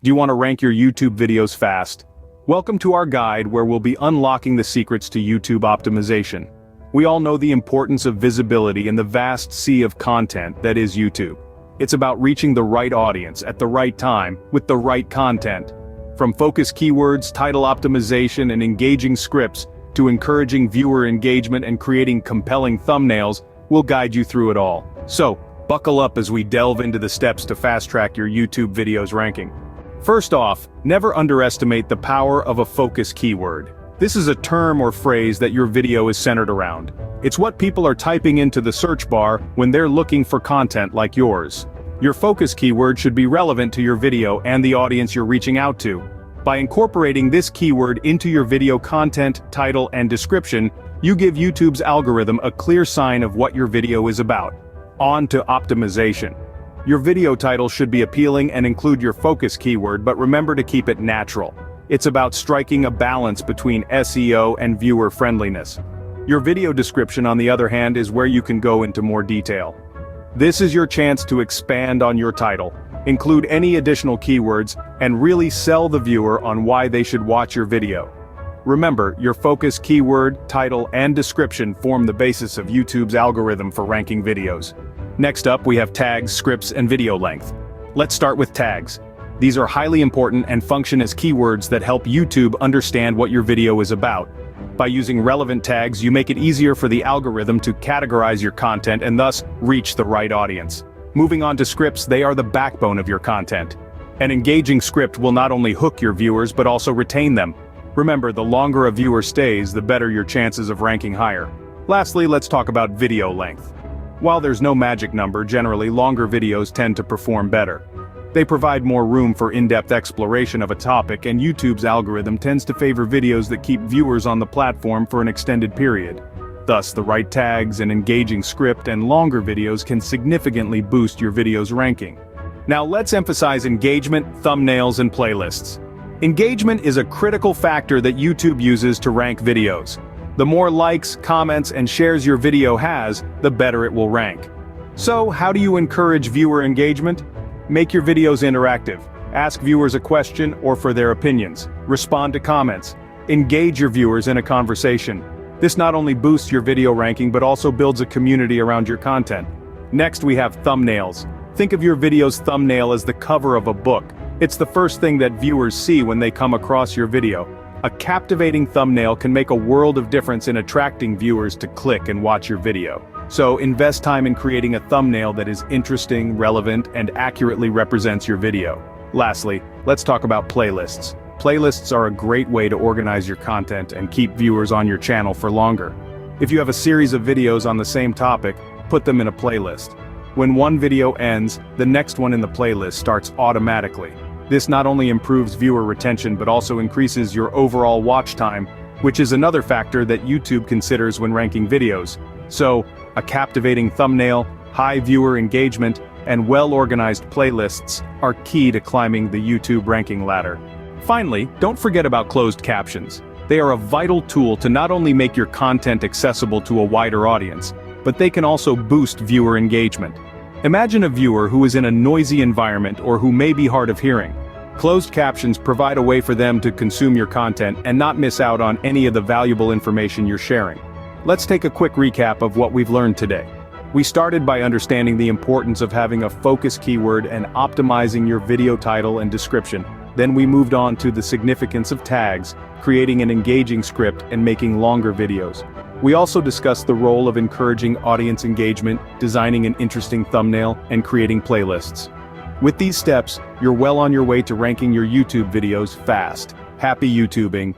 Do you want to rank your YouTube videos fast? Welcome to our guide where we'll be unlocking the secrets to YouTube optimization. We all know the importance of visibility in the vast sea of content that is YouTube. It's about reaching the right audience at the right time with the right content. From focus keywords, title optimization, and engaging scripts, to encouraging viewer engagement and creating compelling thumbnails, we'll guide you through it all. So, buckle up as we delve into the steps to fast-track your YouTube videos ranking. First off, never underestimate the power of a focus keyword. This is a term or phrase that your video is centered around. It's what people are typing into the search bar when they're looking for content like yours. Your focus keyword should be relevant to your video and the audience you're reaching out to. By incorporating this keyword into your video content, title, and description, you give YouTube's algorithm a clear sign of what your video is about. On to optimization. Your video title should be appealing and include your focus keyword, but remember to keep it natural. It's about striking a balance between SEO and viewer friendliness. Your video description, on the other hand, is where you can go into more detail. This is your chance to expand on your title, include any additional keywords, and really sell the viewer on why they should watch your video. Remember, your focus keyword, title, and description form the basis of YouTube's algorithm for ranking videos. Next up, we have tags, scripts, and video length. Let's start with tags. These are highly important and function as keywords that help YouTube understand what your video is about. By using relevant tags, you make it easier for the algorithm to categorize your content and thus reach the right audience. Moving on to scripts, they are the backbone of your content. An engaging script will not only hook your viewers but also retain them. Remember, the longer a viewer stays, the better your chances of ranking higher. Lastly, let's talk about video length. While there's no magic number, generally longer videos tend to perform better. They provide more room for in-depth exploration of a topic, and YouTube's algorithm tends to favor videos that keep viewers on the platform for an extended period. Thus, the right tags, an engaging script, and longer videos can significantly boost your video's ranking. Now let's emphasize engagement, thumbnails, and playlists. Engagement is a critical factor that YouTube uses to rank videos. The more likes, comments, and shares your video has, the better it will rank. So, how do you encourage viewer engagement? Make your videos interactive. Ask viewers a question or for their opinions. Respond to comments. Engage your viewers in a conversation. This not only boosts your video ranking but also builds a community around your content. Next, we have thumbnails. Think of your video's thumbnail as the cover of a book. It's the first thing that viewers see when they come across your video. A captivating thumbnail can make a world of difference in attracting viewers to click and watch your video. So invest time in creating a thumbnail that is interesting, relevant, and accurately represents your video. Lastly, let's talk about playlists. Playlists are a great way to organize your content and keep viewers on your channel for longer. If you have a series of videos on the same topic, put them in a playlist. When one video ends, the next one in the playlist starts automatically. This not only improves viewer retention but also increases your overall watch time, which is another factor that YouTube considers when ranking videos. So, a captivating thumbnail, high viewer engagement, and well-organized playlists are key to climbing the YouTube ranking ladder. Finally, don't forget about closed captions. They are a vital tool to not only make your content accessible to a wider audience, but they can also boost viewer engagement. Imagine a viewer who is in a noisy environment or who may be hard of hearing. Closed captions provide a way for them to consume your content and not miss out on any of the valuable information you're sharing. Let's take a quick recap of what we've learned today. We started by understanding the importance of having a focus keyword and optimizing your video title and description. Then we moved on to the significance of tags, creating an engaging script, and making longer videos. We also discussed the role of encouraging audience engagement, designing an interesting thumbnail, and creating playlists. With these steps, you're well on your way to ranking your YouTube videos fast. Happy YouTubing!